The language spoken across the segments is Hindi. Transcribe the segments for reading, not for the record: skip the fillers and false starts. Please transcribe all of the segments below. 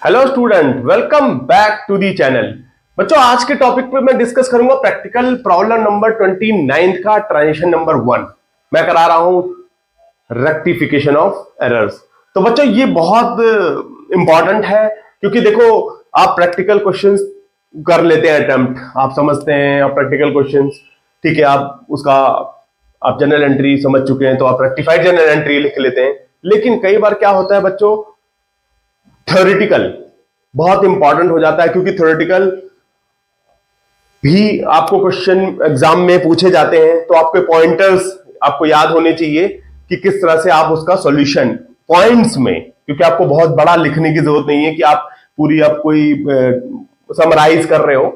Hello student, welcome back to the channel. बच्चों, आज के टॉपिक पे मैं डिस्कस करूंगा प्रैक्टिकल प्रॉब्लम नंबर 29 का ट्रांजिशन नंबर 1। मैं करा रहा हूं रेक्टिफिकेशन ऑफ एरर्स। तो बच्चों, ये बहुत इंपॉर्टेंट है क्योंकि देखो, आप प्रैक्टिकल क्वेश्चंस कर लेते हैं अटेम्प्ट, आप समझते हैं आप प्रैक्टिकल क्वेश्चंस, ठीक है, आप उसका आप जनरल एंट्री समझ चुके हैं तो आप रेक्टिफाइड जनरल एंट्री लिख लेते हैं। लेकिन कई बार क्या होता है बच्चों, थ्योरेटिकल बहुत इंपॉर्टेंट हो जाता है क्योंकि थ्योरेटिकल भी आपको क्वेश्चन एग्जाम में पूछे जाते हैं, तो आपके पॉइंटर्स आपको याद होने चाहिए कि किस तरह से आप उसका सॉल्यूशन पॉइंट्स में, क्योंकि आपको बहुत बड़ा लिखने की जरूरत नहीं है कि आप पूरी आप कोई समराइज कर रहे हो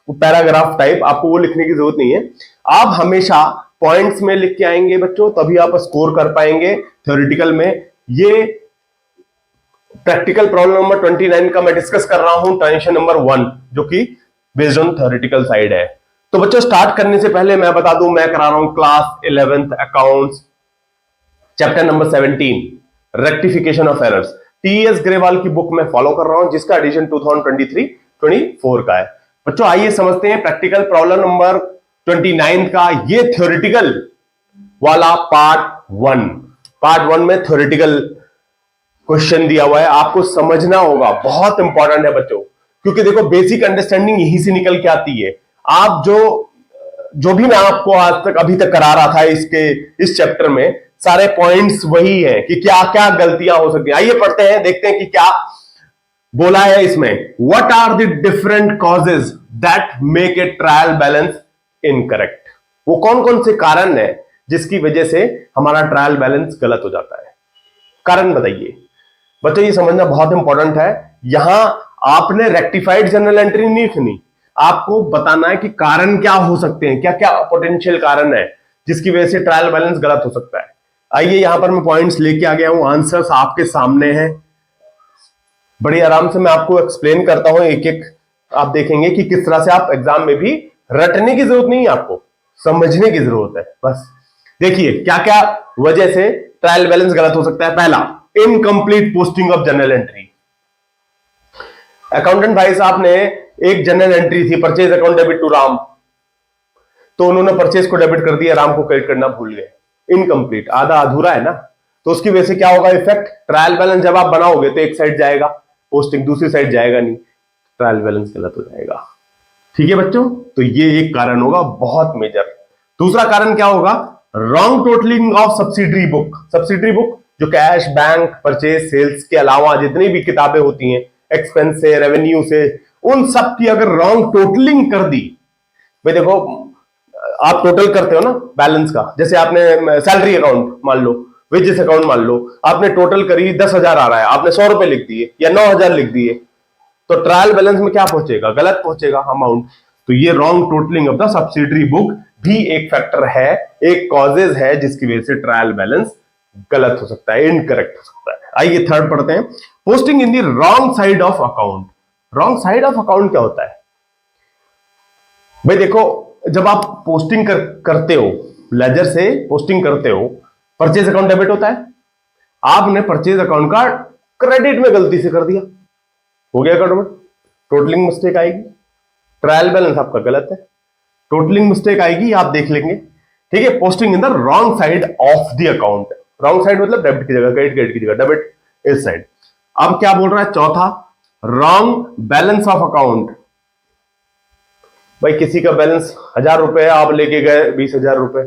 पैराग्राफ टाइप, आपको वो लिखने की जरूरत नहीं है। आप हमेशा पॉइंट्स में लिख के आएंगे बच्चों, तभी आप स्कोर कर पाएंगे थ्योरेटिकल में। ये प्रैक्टिकल प्रॉब्लम नंबर 29 का मैं डिस्कस कर रहा हूं ट्रांजिशन नंबर 1, जो कि बेस्ड ऑन थ्योरेटिकल साइड है। तो बच्चों, स्टार्ट करने से पहले मैं बता दूं, मैं करा रहा हूं class 11th accounts chapter number 17 rectification of errors. TS Grewal की बुक में फॉलो कर रहा हूं, जिसका एडिशन 2023-24 का है। बच्चों, आइए समझते हैं प्रैक्टिकल प्रॉब्लम नंबर 29 का ये थ्योरेटिकल वाला पार्ट 1 में थ्योरेटिकल क्वेश्चन दिया हुआ है, आपको समझना होगा, बहुत इंपॉर्टेंट है बच्चों। क्योंकि देखो, बेसिक अंडरस्टैंडिंग यहीं से निकल के आती है। आप जो भी मैं आपको आज तक अभी तक करा रहा था इस चैप्टर में, सारे पॉइंट्स वही है कि क्या क्या गलतियां हो सकती हैं। आइए पढ़ते हैं, देखते हैं कि क्या बोला है इसमें। What are the different causes that make a trial balance incorrect. वो कौन कौन से कारण है जिसकी वजह से हमारा ट्रायल बैलेंस गलत हो जाता है, कारण बताइए। बच्चों, ये समझना बहुत इंपॉर्टेंट है। यहां आपने रेक्टिफाइड जनरल एंट्री नहीं लिखनी, आपको बताना है कि कारण क्या हो सकते हैं, क्या क्या पोटेंशियल कारण है जिसकी वजह से ट्रायल बैलेंस गलत हो सकता है। आइए, यहां पर मैं पॉइंट्स लेके आ गया हूं, आंसर्स आपके सामने हैं। बड़ी आराम से मैं आपको एक्सप्लेन करता हूं एक एक, आप देखेंगे कि किस तरह से आप एग्जाम में भी रटने की जरूरत नहीं है, आपको समझने की जरूरत है बस। देखिए क्या क्या वजह से ट्रायल बैलेंस गलत हो सकता है। पहला, incomplete posting of journal entry. Accountant भाई साहब ने एक जनरल एंट्री थी, purchase account debit to Ram, तो उन्होंने परचेज को डेबिट कर दिया, राम को क्रेडिट करना भूल गए। इनकम्प्लीट, आधा अधूरा है ना। तो उसकी वजह से क्या होगा इफेक्ट, ट्रायल बैलेंस जब आप बनाओगे तो एक साइड जाएगा पोस्टिंग, दूसरी साइड जाएगा नहीं, ट्रायल बैलेंस गलत हो जाएगा। ठीक है बच्चों, तो ये एक कारण होगा बहुत मेजर। दूसरा कारण क्या होगा, wrong totalling of subsidiary book. Subsidiary book जो कैश, बैंक, परचेज, सेल्स के अलावा जितनी भी किताबें होती हैं, एक्सपेंस से, रेवेन्यू से, उन सब की अगर रॉन्ग टोटलिंग कर दी। भाई देखो, आप टोटल करते हो ना बैलेंस का, जैसे आपने सैलरी अकाउंट मान लो, वेजेस अकाउंट मान लो, आपने टोटल करी 10,000 आ रहा है, आपने 100 रुपए लिख दिए या 9,000 लिख दिए, तो ट्रायल बैलेंस में क्या पहुंचेगा, गलत पहुंचेगा अमाउंट। तो ये wrong totalling of the subsidiary book भी एक फैक्टर है, एक कॉजेज है जिसकी वजह से ट्रायल बैलेंस गलत हो सकता है, इनकरेक्ट हो सकता है। आइए थर्ड पढ़ते हैं, posting in the wrong side of account. Wrong side of account क्या होता है भाई? देखो, जब आप पोस्टिंग करते हो, लेजर से पोस्टिंग करते हो, परचेज अकाउंट डेबिट होता है, आपने परचेज अकाउंट का क्रेडिट में गलती से कर दिया, हो गया गड़बड़, टोटलिंग मिस्टेक आएगी, ट्रायल बैलेंस आपका गलत है, टोटलिंग मिस्टेक आएगी, आप देख लेंगे। ठीक है, posting in the wrong side of the account. Wrong side मतलब डेबिट की जगह, क्रेडिट की जगह डेबिट इस साइड। अब क्या बोल रहा है चौथा, रॉन्ग बैलेंस ऑफ अकाउंट। भाई किसी का बैलेंस 1,000 रुपए है, आप लेके गए 20,000 रुपए,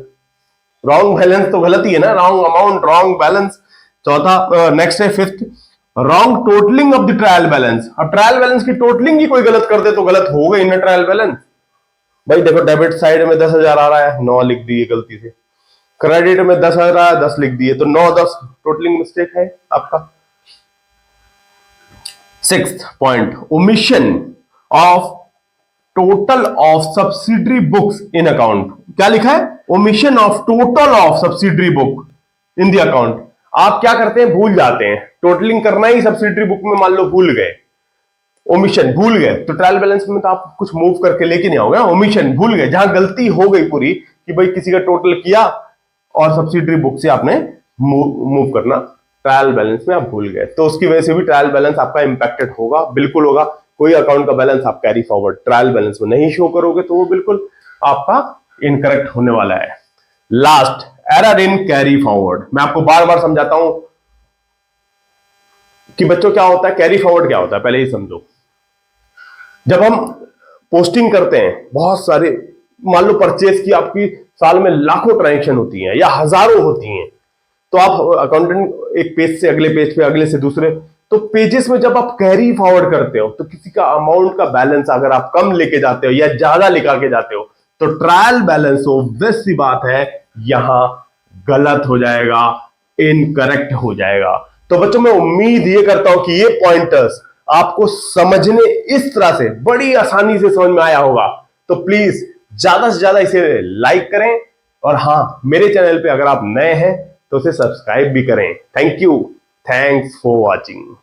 रॉन्ग बैलेंस तो गलत ही है ना, रॉन्ग अमाउंट, रॉन्ग बैलेंस। चौथा, नेक्स्ट है fifth, wrong totalling of the trial balance. अब ट्रायल बैलेंस की टोटलिंग ही कोई गलत कर दे तो गलत हो गई ना ट्रायल बैलेंस। भाई देखो, डेबिट साइड में 10,000 आ रहा है, 9 लिख दिए गलती से, क्रेडिट में 10 आ रहा है, 10 लिख दिए, तो 9 10 टोटलिंग मिस्टेक है आपका। Sixth point, omission of total of subsidiary books in account. क्या लिखा है, omission of total of subsidiary book in the account. आप क्या करते हैं, भूल जाते हैं, टोटलिंग करना ही सब्सिडरी बुक में मान लो भूल गए, ओमिशन भूल गए, तो ट्रायल बैलेंस में तो आप कुछ मूव करके लेके नहीं आओगे। ओमिशन भूल गए, जहां गलती हो गई पूरी कि भाई किसी का टोटल किया और सब्सिडरी बुक से आपने मूव करना ट्रायल बैलेंस में आप भूल गए, तो उसकी वजह से भी ट्रायल बैलेंस आपका इंपैक्टेड होगा, बिल्कुल होगा। कोई अकाउंट का बैलेंस आप कैरी फॉरवर्ड ट्रायल बैलेंस में नहीं शो करोगे तो वो बिल्कुल आपका इनकरेक्ट होने वाला है। Last, error in carry forward. मैं आपको बार बार समझाता हूं कि बच्चों क्या होता है, कैरी फॉरवर्ड क्या होता है, पहले ही समझो। जब हम पोस्टिंग करते हैं बहुत सारे, मान लो परचेज की आपकी साल में लाखों ट्रांजेक्शन होती हैं या हजारों होती हैं, तो आप अकाउंटेंट एक पेज से अगले पेज पे, अगले से दूसरे, तो पेजेस में जब आप कैरी फॉरवर्ड करते हो तो किसी का अमाउंट का बैलेंस अगर आप कम लेके जाते हो या ज्यादा लेकर के जाते हो तो ट्रायल बैलेंस ऑब्वियस सी बात है यहां गलत हो जाएगा, इनकरेक्ट हो जाएगा। तो बच्चों मैं उम्मीद ये करता हूं कि ये पॉइंटर्स आपको समझने इस तरह से बड़ी आसानी से समझ में आया होगा। तो प्लीज ज्यादा से ज्यादा इसे लाइक करें, और हां, मेरे चैनल पे अगर आप नए हैं तो उसे सब्सक्राइब भी करें। Thank you, thanks for watching.